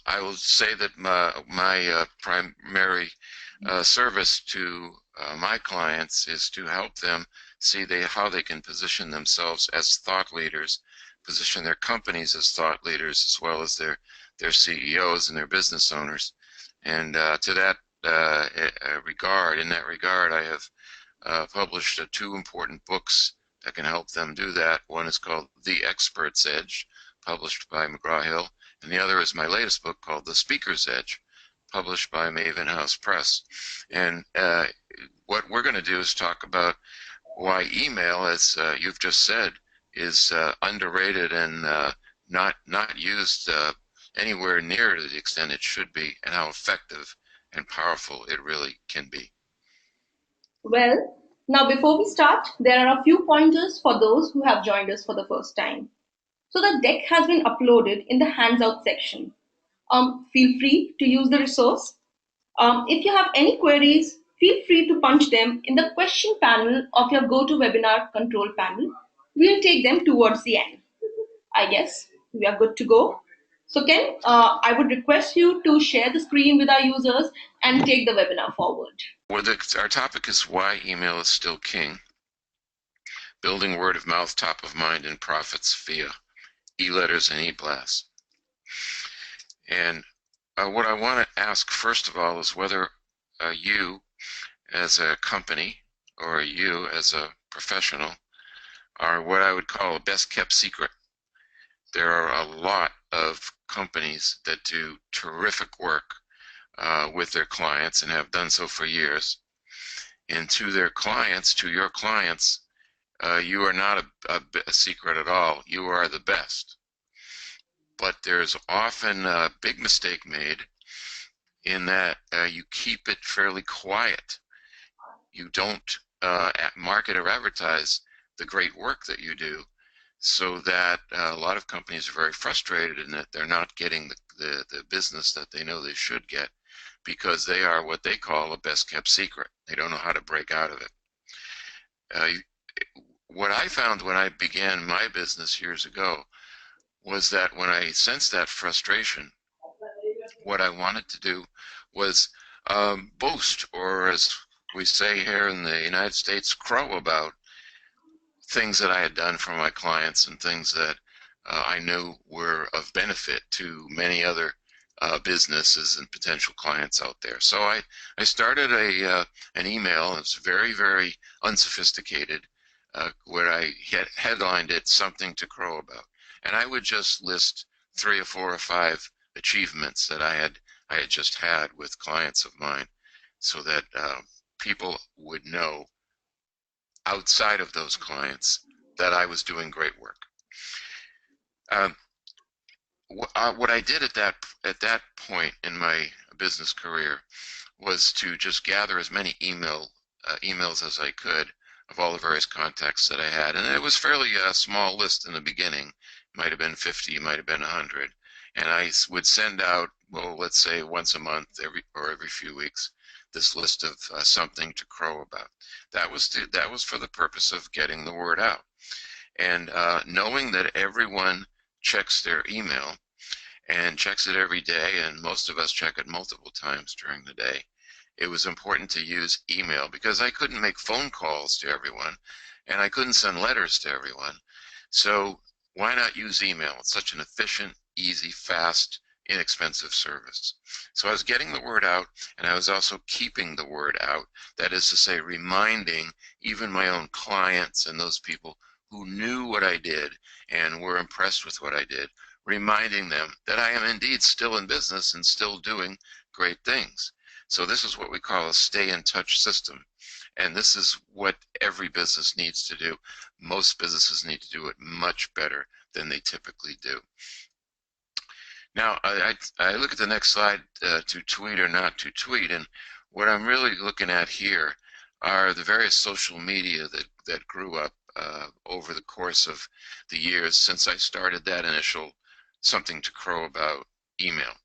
I will say that my primary service to my clients is to help them see how they can position themselves as thought leaders, position their companies as thought leaders, as well as their CEOs and their business owners. And to that in that regard, I have published two important books that can help them do that. One is called The Expert's Edge, published by McGraw-Hill, and the other is my latest book called The Speaker's Edge, published by Maven House Press. And what we're going to do is talk about why email, as you've just said, is underrated and not used anywhere near to the extent it should be, and how effective and powerful it really can be. Well, now before we start, there are a few pointers for those who have joined us for the first time. So the deck has been uploaded in the handout section. Feel free to use the resource. If you have any queries, feel free to punch them in the question panel of your GoToWebinar control panel. We'll take them towards the end. I guess we are good to go. So Ken, I would request you to share the screen with our users and take the webinar forward. Well, our topic is why email is still king. Building word of mouth top of mind and profits via e-letters and e-blasts. And what I want to ask first of all is whether you as a company or you as a professional are what I would call a best kept secret. There are a lot of companies that do terrific work with their clients and have done so for years. And to their clients, to your clients, you are not a secret at all. You are the best. But there's often a big mistake made in that you keep it fairly quiet. You don't market or advertise the great work that you do, so that a lot of companies are very frustrated in that they're not getting the business that they know they should get, because they are what they call a best kept secret. They don't know how to break out of it. What I found when I began my business years ago was that when I sensed that frustration, what I wanted to do was boast, or as we say here in the United States, crow about things that I had done for my clients and things that I knew were of benefit to many other businesses and potential clients out there. So I started an email. It's very, very unsophisticated, where I headlined it "Something to Crow About," and I would just list 3 or 4 or 5 achievements that I had just had with clients of mine, so that people would know outside of those clients that I was doing great work. What I did at that point in my business career was to just gather as many emails as I could of all the various contacts that I had, and it was fairly a small list in the beginning. It might have been 50, might have been 100, and I would send out, well, let's say once a month, every few weeks, this list of something to crow about. That was for the purpose of getting the word out, and knowing that everyone checks their email and checks it every day, and most of us check it multiple times during the day. It was important to use email because I couldn't make phone calls to everyone, and I couldn't send letters to everyone. So why not use email? It's such an efficient, easy, fast, inexpensive service. So I was getting the word out, and I was also keeping the word out. That is to say, reminding even my own clients and those people who knew what I did and were impressed with what I did, reminding them that I am indeed still in business and still doing great things. So this is what we call a stay in touch system. And this is what every business needs to do. Most businesses need to do it much better than they typically do. Now, I look at the next slide, to tweet or not to tweet, and what I'm really looking at here are the various social media that grew up over the course of the years since I started that initial something to crow about email.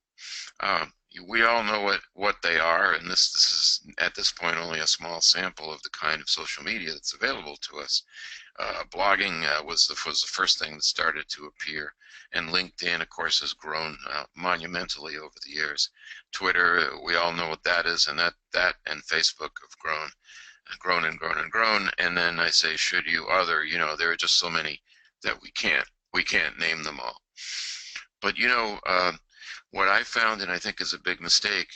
We all know what they are, and this is at this point only a small sample of the kind of social media that's available to us. blogging was the first thing that started to appear, and LinkedIn, of course, has grown monumentally over the years. Twitter, we all know what that is, and that and Facebook have grown and grown and grown. And then I say, should you other, there are just so many that we can't name them all. But what I found, and I think is a big mistake,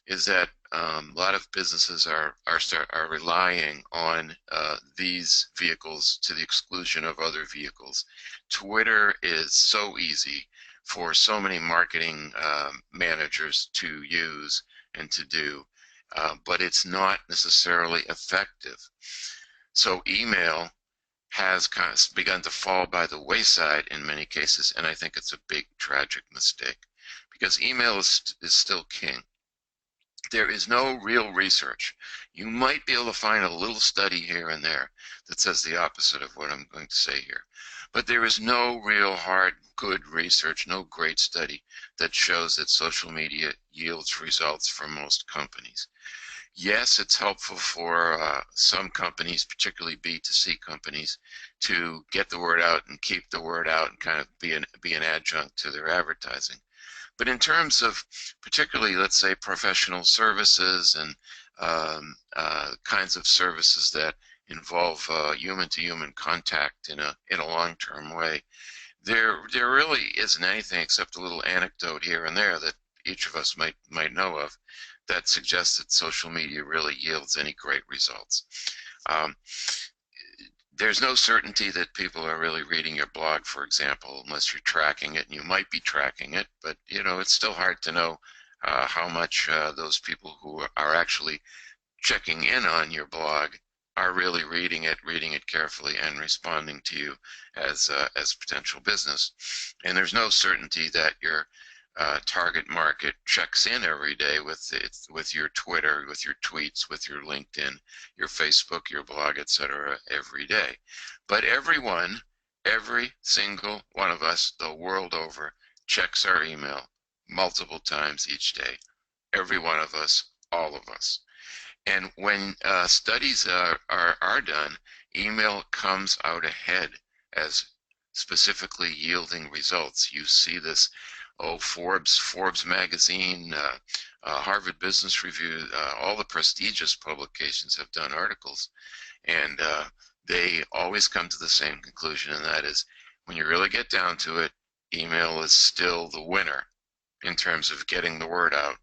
is that a lot of businesses are relying on these vehicles to the exclusion of other vehicles. Twitter is so easy for so many marketing managers to use and to do, but it's not necessarily effective. So email has kind of begun to fall by the wayside in many cases, and I think it's a big tragic mistake, because email is still king. There is no real research. You might be able to find a little study here and there that says the opposite of what I'm going to say here, but there is no real hard, good research, no great study that shows that social media yields results for most companies. Yes, it's helpful for some companies, particularly B2C companies, to get the word out and keep the word out and kind of be an adjunct to their advertising. But in terms of particularly, let's say, professional services and kinds of services that involve human-to-human contact in a long-term way, there really isn't anything except a little anecdote here and there that each of us might know of that suggests that social media really yields any great results. There's no certainty that people are really reading your blog, for example, unless you're tracking it, and you might be tracking it, but it's still hard to know how much those people who are actually checking in on your blog are really reading it carefully, and responding to you as potential business. And there's no certainty that your target market checks in every day with your Twitter, with your tweets, with your LinkedIn, your Facebook, your blog, etc. every day. But everyone, every single one of us, the world over, checks our email multiple times each day. Every one of us, all of us. And when studies are done, email comes out ahead as specifically yielding results. You see this, Forbes magazine, Harvard Business Review, all the prestigious publications have done articles, and they always come to the same conclusion, and that is, when you really get down to it, email is still the winner in terms of getting the word out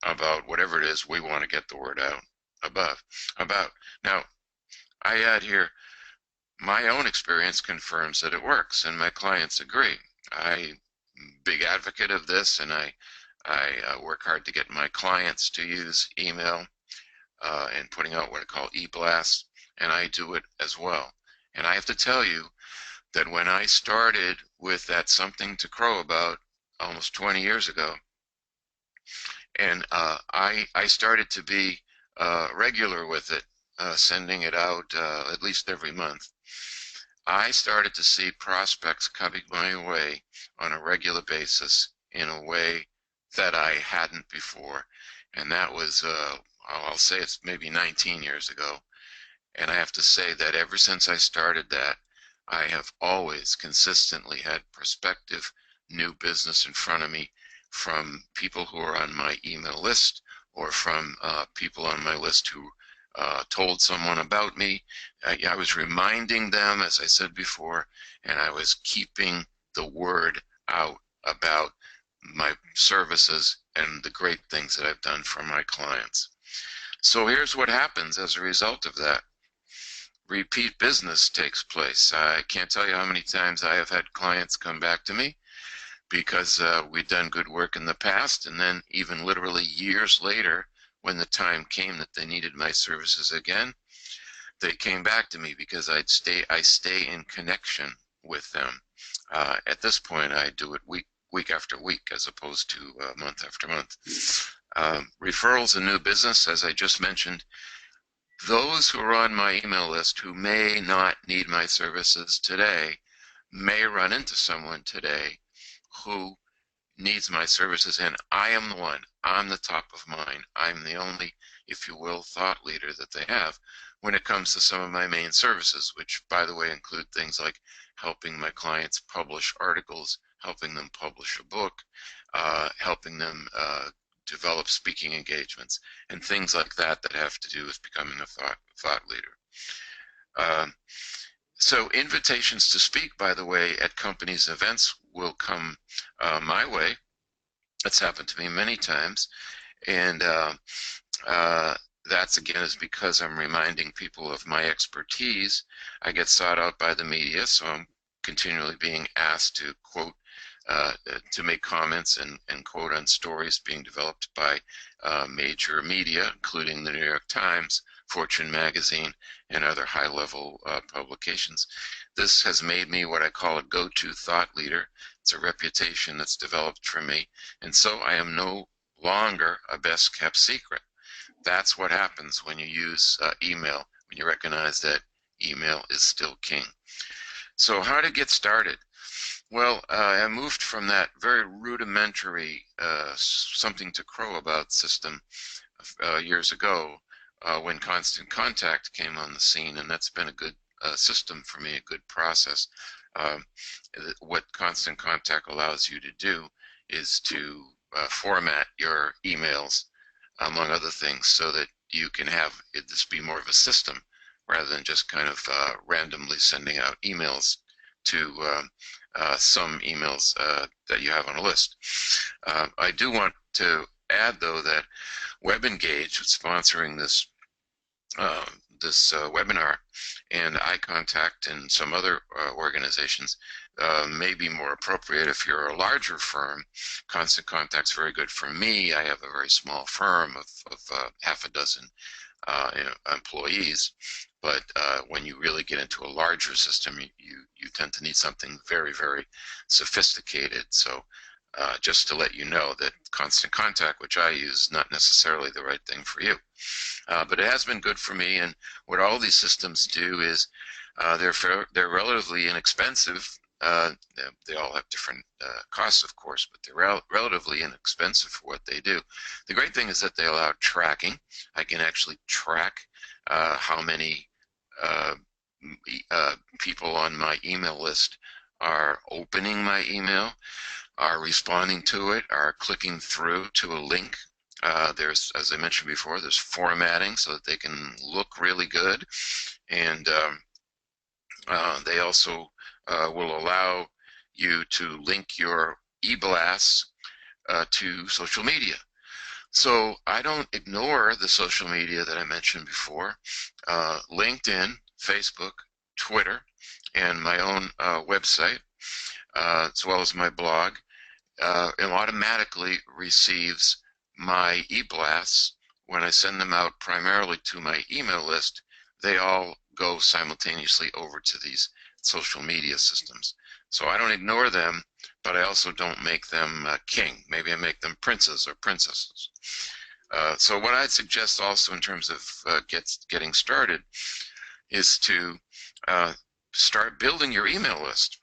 about whatever it is we want to get the word out about. Now, I add here, my own experience confirms that it works, and my clients agree. I'm a big advocate of this, and I work hard to get my clients to use email and putting out what I call e-blasts, and I do it as well. And I have to tell you that when I started with that Something to Crow About almost 20 years ago, and I started to be regular with it, sending it out at least every month, I started to see prospects coming my way on a regular basis in a way that I hadn't before. And that was, I'll say it's maybe 19 years ago. And I have to say that ever since I started that, I have always consistently had prospective new business in front of me from people who are on my email list, or from people on my list who told someone about me. I was reminding them, as I said before, and I was keeping the word out about my services and the great things that I've done for my clients. So here's what happens as a result of that. Repeat business takes place. I can't tell you how many times I have had clients come back to me because we'd done good work in the past, and then even literally years later, when the time came that they needed my services again, they came back to me because I stay in connection with them. At this point, I do it week after week as opposed to month after month. Referrals and new business, as I just mentioned, those who are on my email list who may not need my services today may run into someone today who needs my services, and I am the one. I'm the top of mind. I'm the only, if you will, thought leader that they have. when it comes to some of my main services, which, by the way, include things like helping my clients publish articles, helping them publish a book, helping them develop speaking engagements, and things like that that have to do with becoming a thought leader. So invitations to speak, by the way, at companies' events will come my way. That's happened to me many times, and that's again is because I'm reminding people of my expertise. I get sought out by the media, so I'm continually being asked to quote, to make comments and quote on stories being developed by major media, including the New York Times, Fortune magazine, and other high-level publications. This has made me what I call a go-to thought leader. It's a reputation that's developed for me, and so I am no longer a best-kept secret. That's what happens when you use email, when you recognize that email is still king. So how to get started? Well, I moved from that very rudimentary something to crow about system years ago when Constant Contact came on the scene, and that's been a good system for me, a good process. What Constant Contact allows you to do is to format your emails, among other things, so that you can have this be more of a system rather than just kind of randomly sending out emails to some emails that you have on a list. I do want to add, though, that WebEngage is sponsoring this webinar, and iContact and some other organizations may be more appropriate if you're a larger firm. Constant Contact's very good for me. I have a very small firm of half a dozen employees, but when you really get into a larger system, you tend to need something very, very sophisticated. So just to let you know that Constant Contact, which I use, is not necessarily the right thing for you. But it has been good for me, and what all these systems do is they're relatively inexpensive. They all have different costs, of course, but they're relatively inexpensive for what they do. The great thing is that they allow tracking. I can actually track how many people on my email list are opening my email, are responding to it, are clicking through to a link. There's, as I mentioned before, there's formatting so that they can look really good, and they also will allow you to link your e-blasts to social media. So I don't ignore the social media that I mentioned before. LinkedIn, Facebook, Twitter, and my own website, as well as my blog, it automatically receives my e-blasts. When I send them out primarily to my email list, they all go simultaneously over to these social media systems. So I don't ignore them, but I also don't make them king. Maybe I make them princes or princesses. So what I'd suggest also in terms of getting started is to start building your email list.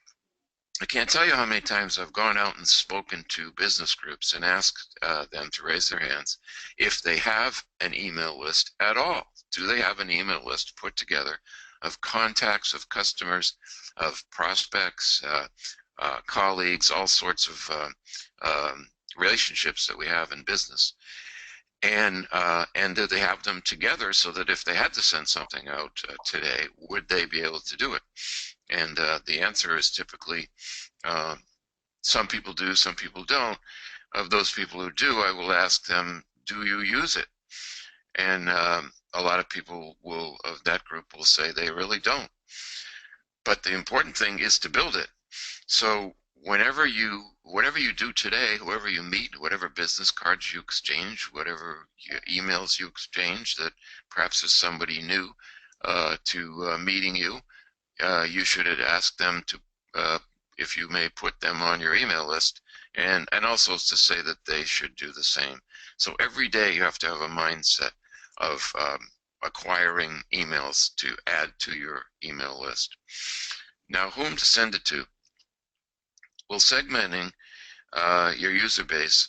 I can't tell you how many times I've gone out and spoken to business groups and asked them to raise their hands if they have an email list at all. Do they have an email list put together of contacts, of customers, of prospects, colleagues, all sorts of relationships that we have in business? And do they have them together so that if they had to send something out today, would they be able to do it? And the answer is typically some people do, some people don't. Of those people who do, I will ask them, do you use it? And a lot of people of that group will say they really don't. But the important thing is to build it. So whatever you do today, whoever you meet, whatever business cards you exchange, whatever emails you exchange, that perhaps is somebody new to meeting you, you should ask them to, if you may, put them on your email list, and also to say that they should do the same. So every day you have to have a mindset of acquiring emails to add to your email list. Now, whom to send it to? Well, segmenting your user base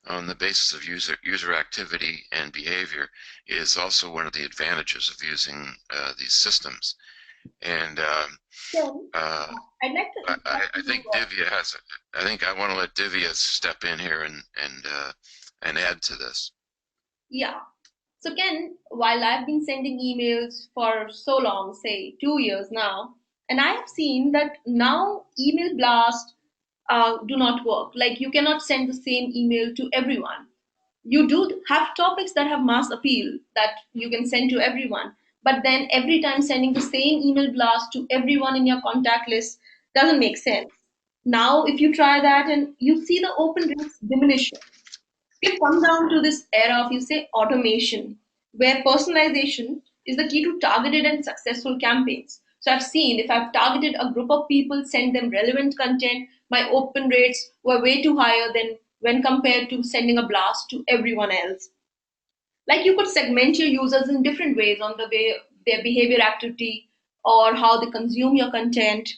on the basis of user activity and behavior is also one of the advantages of using these systems. And Ken, I'd like to interrupt I you. think Divya has. I think I want to let Divya step in here and add to this. Yeah. So, Ken, while I've been sending emails for so long, say 2 years now, and I have seen that now email blasts do not work. Like, you cannot send the same email to everyone. You do have topics that have mass appeal that you can send to everyone, but then every time sending the same email blast to everyone in your contact list doesn't make sense. Now, if you try that and you see the open rates diminish, we've come down to this era of, you say, automation, where personalization is the key to targeted and successful campaigns. So I've seen if I've targeted a group of people, send them relevant content, my open rates were way too higher than when compared to sending a blast to everyone else. Like, you could segment your users in different ways on the way their behavior activity or how they consume your content.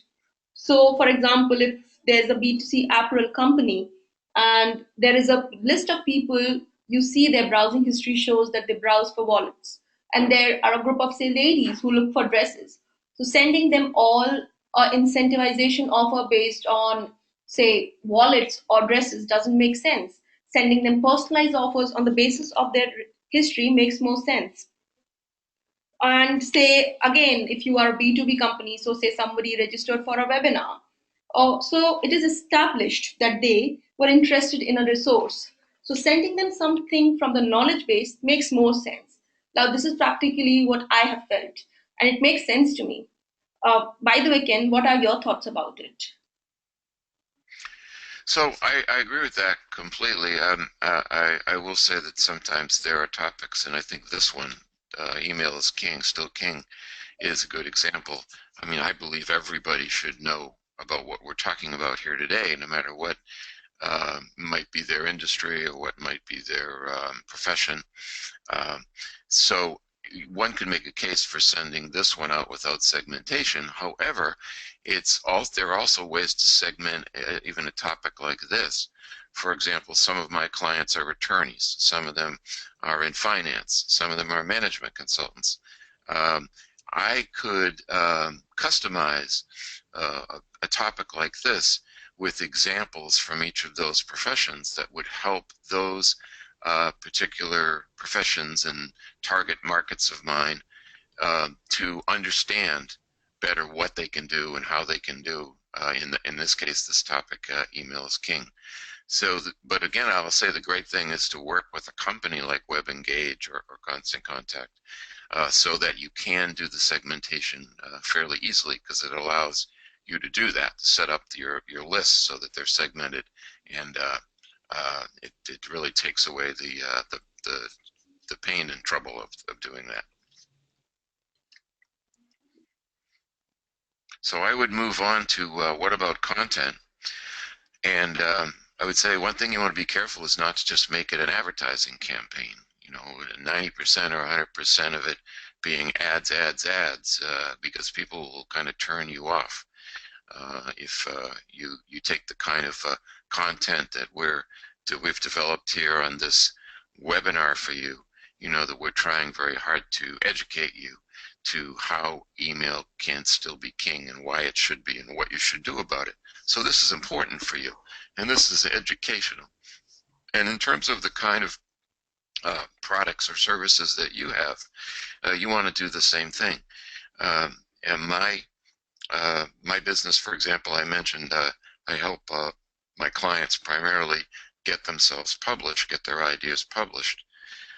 So, for example, if there's a B2C apparel company and there is a list of people, you see their browsing history shows that they browse for wallets. And there are a group of, say, ladies who look for dresses. So, sending them all a incentivization offer based on, say, wallets or dresses doesn't make sense. Sending them personalized offers on the basis of their history makes more sense. And say again, if you are a B2B company, so say somebody registered for a webinar, so it is established that they were interested in a resource, so sending them something from the knowledge base makes more sense. Now this is practically what I have felt, and it makes sense to me. By the way, Ken, what are your thoughts about it? So I agree with that completely. I will say that sometimes there are topics, and I think this one, email is king, still king, is a good example. I mean, I believe everybody should know about what we're talking about here today, no matter what might be their industry or what might be their profession. Um, so one could make a case for sending this one out without segmentation. However, there are also ways to segment even a topic like this. For example, some of my clients are attorneys. Some of them are in finance. Some of them are management consultants. Um, I could customize a topic like this with examples from each of those professions that would help those particular professions and target markets of mine to understand better what they can do and how they can do. In this case, this topic, email is king. So, but again, I will say the great thing is to work with a company like WebEngage or Constant Contact so that you can do the segmentation fairly easily, because it allows you to do that, to set up your lists so that they're segmented, and it really takes away the pain and trouble of doing that. So I would move on to what about content? And I would say one thing you want to be careful is not to just make it an advertising campaign. 90% or 100% of it being ads, because people will kind of turn you off if you take the kind of content that we've developed here on this webinar for you. You know that we're trying very hard to educate you to how email can still be king and why it should be and what you should do about it. So this is important for you, and this is educational. And in terms of the kind of products or services that you have, you want to do the same thing. And my business, for example, I mentioned I help my clients primarily get themselves published, get their ideas published.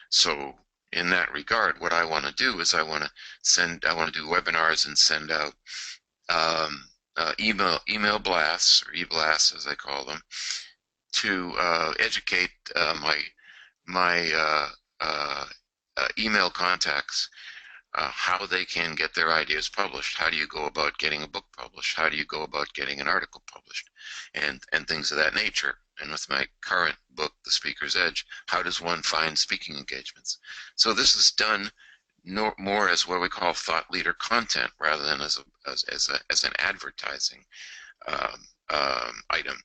So in that regard, what I want to do is I want to do webinars and send out email blasts, or e-blasts as I call them, to educate my email contacts how they can get their ideas published. How do you go about getting a book published? How do you go about getting an article published? And things of that nature. And with my current book, The Speaker's Edge, how does one find speaking engagements? So this is done more as what we call thought leader content rather than as an advertising item.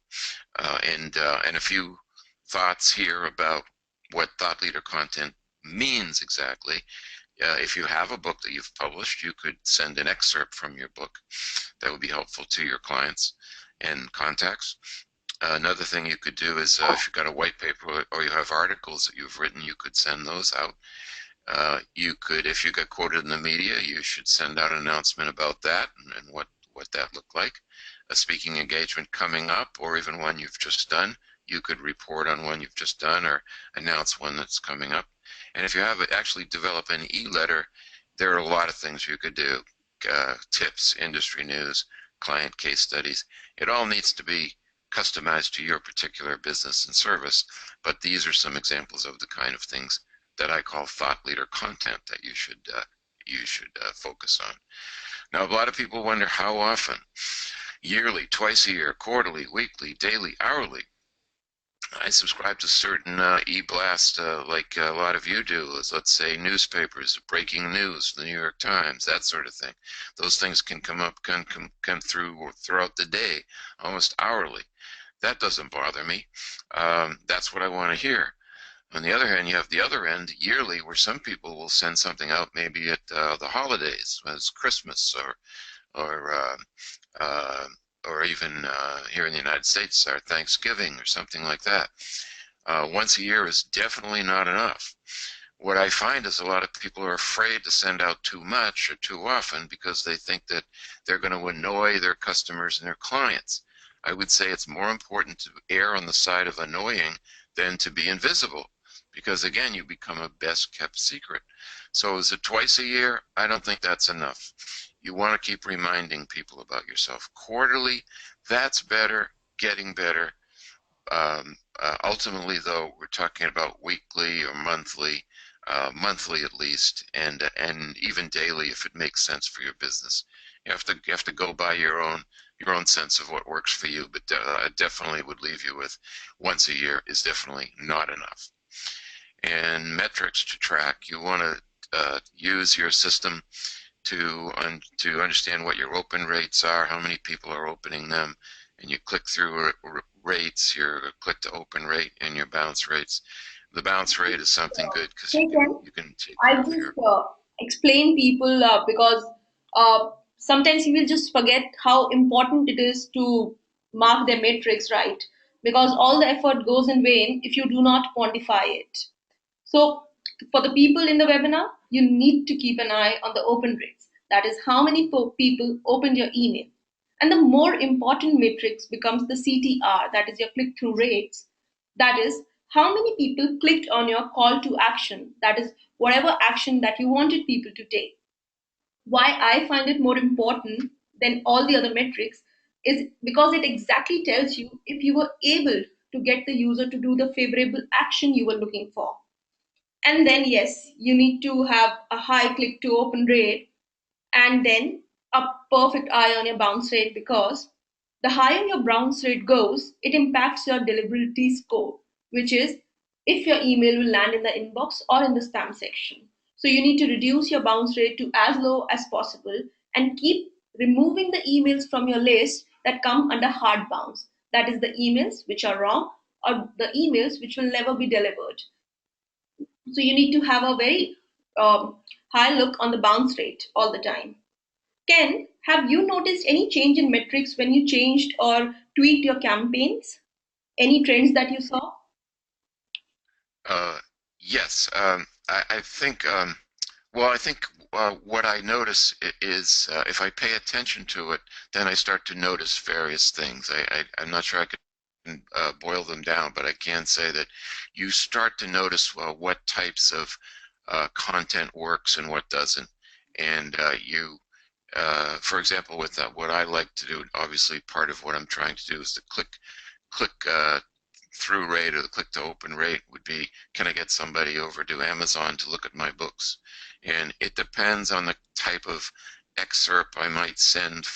And a few thoughts here about what thought leader content means exactly. If you have a book that you've published, you could send an excerpt from your book. That would be helpful to your clients and contacts. Another thing you could do is if you've got a white paper or you have articles that you've written, you could send those out. You could, if you get quoted in the media, you should send out an announcement about that and what that looked like. A speaking engagement coming up, or even one you've just done, you could report on one you've just done or announce one that's coming up. And if you have actually develop an e-letter, there are a lot of things you could do. Tips, industry news, client case studies. It all needs to be customized to your particular business and service, but these are some examples of the kind of things that I call thought leader content that you should focus on. Now, a lot of people wonder how often. Yearly, twice a year, quarterly, weekly, daily, hourly. I subscribe to certain e-blast like a lot of you do, as let's say newspapers, breaking news, the New York Times, that sort of thing. Those things can come through throughout the day, almost hourly. That doesn't bother me. That's what I want to hear. On the other hand, you have the other end, yearly, where some people will send something out maybe at the holidays, as Christmas or even here in the United States, our Thanksgiving or something like that. Once a year is definitely not enough. What I find is a lot of people are afraid to send out too much or too often because they think that they're going to annoy their customers and their clients. I would say it's more important to err on the side of annoying than to be invisible, because again, you become a best kept secret. So is it twice a year? I don't think that's enough. You want to keep reminding people about yourself. Quarterly, that's better, getting better. Ultimately, though, we're talking about weekly or monthly, monthly at least, and even daily if it makes sense for your business. You have to go by your own sense of what works for you, but I definitely would leave you with once a year is definitely not enough. And metrics to track. You want to use your system to understand what your open rates are, how many people are opening them, and you click through rates, your click to open rate and your bounce rates. The bounce rate is something good because Hey, Ken, you can take I care of just your. explain people because sometimes you will just forget how important it is to mark their metrics right, because all the effort goes in vain if you do not quantify it. So, for the people in the webinar, you need to keep an eye on the open rates. That is, how many people opened your email. And the more important matrix becomes the CTR, that is your click through rates. That is, how many people clicked on your call to action, that is, whatever action that you wanted people to take. Why I find it more important than all the other metrics is because it exactly tells you if you were able to get the user to do the favorable action you were looking for. And then, yes, you need to have a high click to open rate and then a perfect eye on your bounce rate, because the higher your bounce rate goes, it impacts your deliverability score, which is if your email will land in the inbox or in the spam section. So you need to reduce your bounce rate to as low as possible and keep removing the emails from your list that come under hard bounce. That is the emails which are wrong or the emails which will never be delivered. So you need to have a very high look on the bounce rate all the time. Ken, have you noticed any change in metrics when you changed or tweaked your campaigns? Any trends that you saw? Uh, yes, I think. Well, I think what I notice is if I pay attention to it, then I start to notice various things. I'm not sure I can boil them down, but I can say that you start to notice what types of content works and what doesn't. And for example, with what I like to do, obviously part of what I'm trying to do is to click through rate or the click to open rate would be, can I get somebody over to Amazon to look at my books? And it depends on the type of excerpt I might send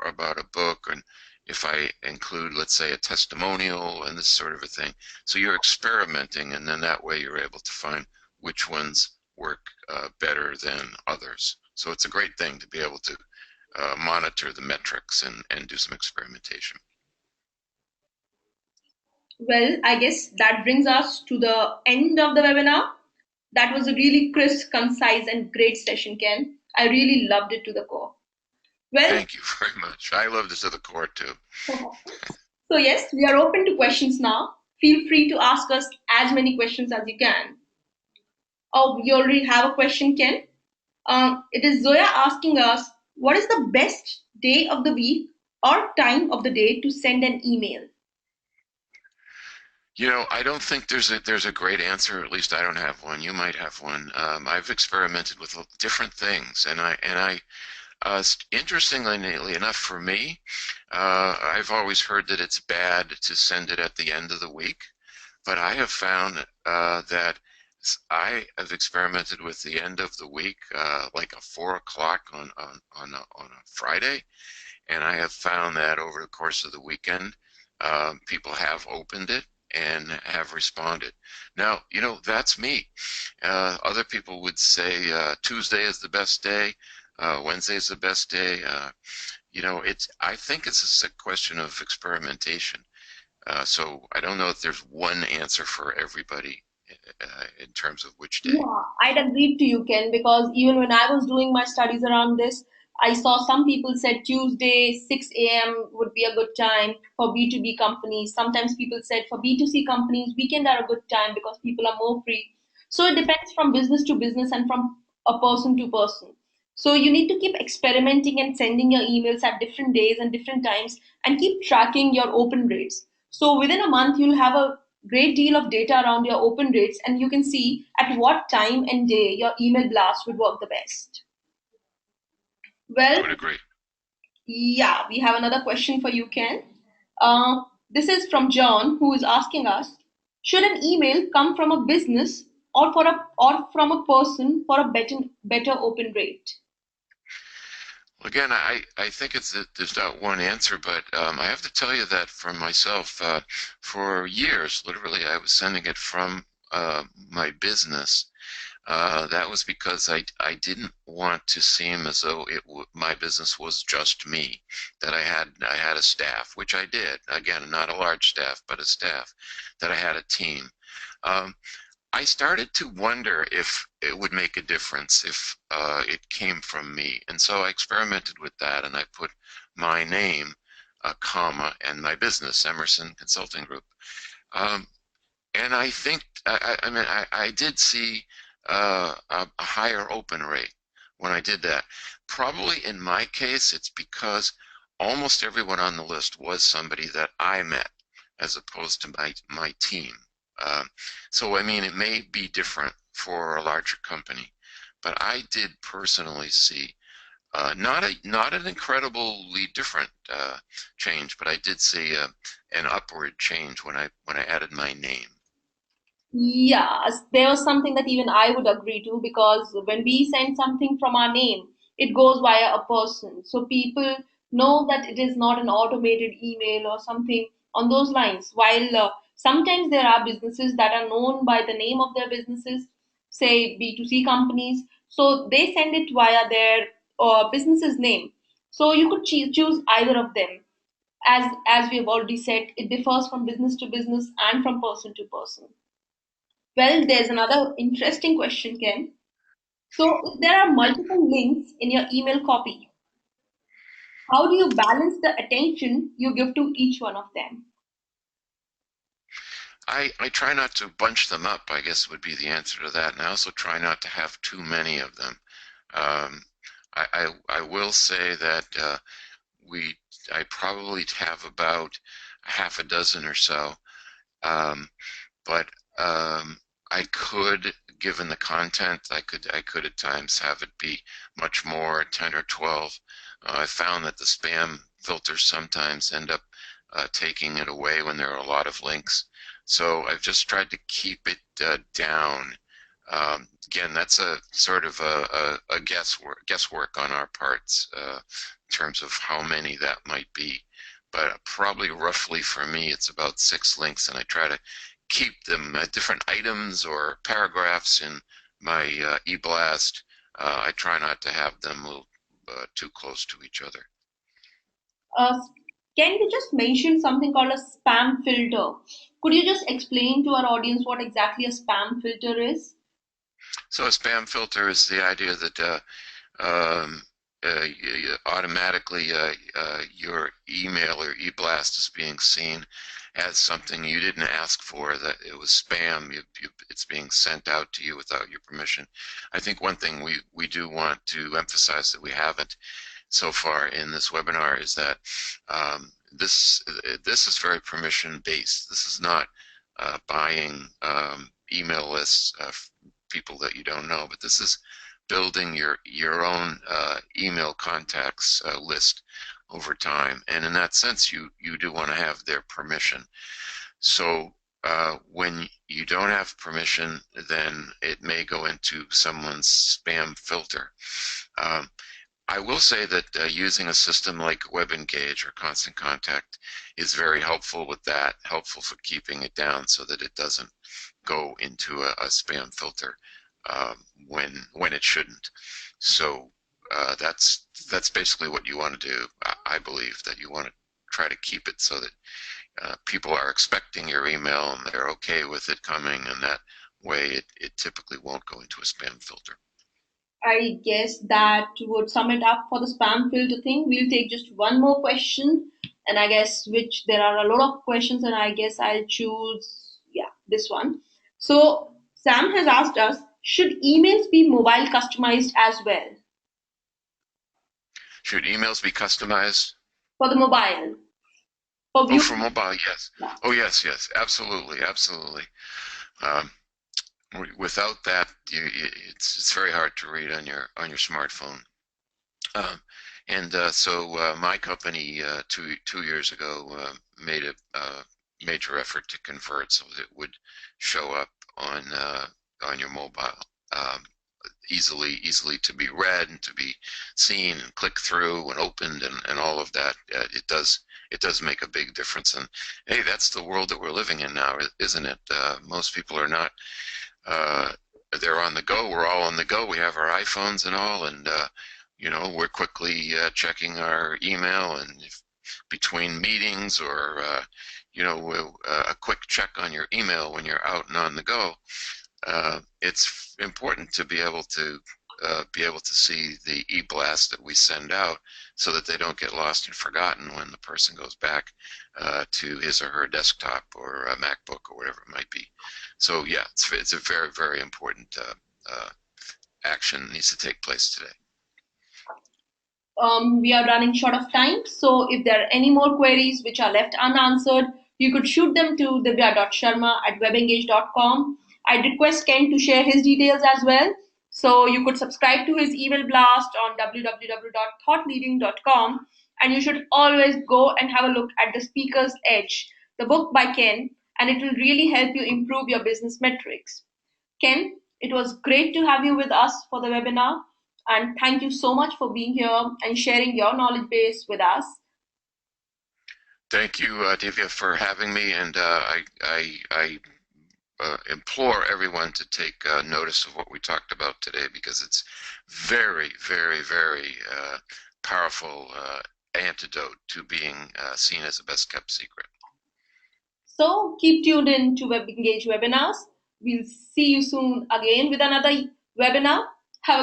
about a book, and if I include, let's say, a testimonial and this sort of a thing. So you're experimenting, and then that way you're able to find which ones work better than others. So it's a great thing to be able to monitor the metrics and do some experimentation. Well, I guess that brings us to the end of the webinar. That was a really crisp, concise, and great session, Ken. I really loved it to the core. Well, Thank you very much. I loved it to the core too. so yes, we are open to questions now. Feel free to ask us as many questions as you can. Oh, we already have a question, Ken. It is Zoya asking us, what is the best day of the week or time of the day to send an email? I don't think there's a great answer. At least I don't have one. You might have one. I've experimented with different things, and interestingly enough, for me, I've always heard that it's bad to send it at the end of the week, but I have found that I have experimented with the end of the week, like a 4 o'clock on a Friday, and I have found that over the course of the weekend, people have opened it and have responded. Now, that's me. Other people would say Tuesday is the best day, Wednesday is the best day. I think it's a question of experimentation. So I don't know if there's one answer for everybody in terms of which day. Yeah, I'd agree to you, Ken, because even when I was doing my studies around this, I saw some people said Tuesday, 6 a.m. would be a good time for B2B companies. Sometimes people said for B2C companies, weekend are a good time because people are more free. So it depends from business to business and from a person to person. So you need to keep experimenting and sending your emails at different days and different times and keep tracking your open rates. So within a month, you'll have a great deal of data around your open rates and you can see at what time and day your email blast would work the best. I Well, would agree. yeah, we have another question for you, Ken. This is from John, who is asking us: should an email come from a business or from a person for a better open rate? Again, I think there's not one answer, but I have to tell you that for myself, for years, literally, I was sending it from my business. That was because I didn't want to seem as though my business was just me, that I had a staff, which I did. Again, not a large staff, but a staff, that I had a team. Um, I started to wonder if it would make a difference if it came from me. And so I experimented with that and I put my name, comma, and my business, Emerson Consulting Group. Um, and I think, mean, I did see a higher open rate when I did that. Probably in my case, it's because almost everyone on the list was somebody that I met as opposed to my team. Um, so, I mean, it may be different for a larger company, but I did personally see not an incredibly different change, but I did see an upward change when I added my name. Yes, there was something that even I would agree to because when we send something from our name, it goes via a person. So people know that it is not an automated email or something on those lines. While sometimes there are businesses that are known by the name of their businesses, say B2C companies, so they send it via their business's name. So you could choose either of them. As we have already said, it differs from business to business and from person to person. Well, there's another interesting question, Ken. So, if there are multiple links in your email copy, how do you balance the attention you give to each one of them? I try not to bunch them up, I guess would be the answer to that. And I also try not to have too many of them. Um, I will say that we I probably have about half a dozen or so, um, but I could, given the content, I could at times have it be much more, 10 or 12. I found that the spam filters sometimes end up taking it away when there are a lot of links. So I've just tried to keep it down. Again, that's a sort of a guesswork on our parts in terms of how many that might be. But probably roughly for me, it's about 6 links, and I try to keep them different items or paragraphs in my e-blast. I try not to have them too close to each other. Ken, you just mentioned something called a spam filter. Could you just explain to our audience what exactly a spam filter is? So a spam filter is the idea that um, automatically your email or e-blast is being seen as something you didn't ask for, that it was spam. It's being sent out to you without your permission. I think one thing we do want to emphasize that we haven't so far in this webinar is that this is very permission based. This is not buying email lists of people that you don't know, but this is building your own email contacts list over time. And in that sense, you do want to have their permission. So when you don't have permission, then it may go into someone's spam filter. I will say that using a system like WebEngage or Constant Contact is very helpful with that, helpful for keeping it down so that it doesn't go into a spam filter when it shouldn't. So that's basically what you want to do. I believe that you want to try to keep it so that people are expecting your email and they're okay with it coming, and that way it typically won't go into a spam filter. I guess that would sum it up for the spam filter thing. We'll take just one more question, and I guess which there are a lot of questions, and I guess I'll choose this one. So Sam has asked us, should emails be mobile customized as well Should emails be customized? for the mobile? For Oh, view. for mobile, yes. Yeah. Oh, yes, absolutely, absolutely. Um, without that, it's very hard to read on your smartphone. So my company 2 years ago made a major effort to convert so that it would show up on your mobile, easily to be read and to be seen and clicked through and opened and all of that. It does make a big difference. And hey, that's the world that we're living in now, isn't it? Most people are not. They're on the go. We're all on the go. We have our iPhones and all, and we're quickly checking our email, and if between meetings or a quick check on your email when you're out and on the go. It's important to be able to see the e-blast that we send out so that they don't get lost and forgotten when the person goes back to his or her desktop or a MacBook or whatever it might be. So yeah, it's a very, very important action that needs to take place today. We are running short of time, so if there are any more queries which are left unanswered, you could shoot them to divya.sharma@webengage.com. I'd request Ken to share his details as well. So you could subscribe to his email blast on www.thoughtleading.com, and you should always go and have a look at The Speaker's Edge, the book by Ken, and it will really help you improve your business metrics. Ken, it was great to have you with us for the webinar, and thank you so much for being here and sharing your knowledge base with us. Thank you, Divya, for having me, and I implore everyone to take notice of what we talked about today, because it's very, very, very powerful antidote to being seen as a best kept secret. So keep tuned in to WebEngage webinars. We'll see you soon again with another webinar.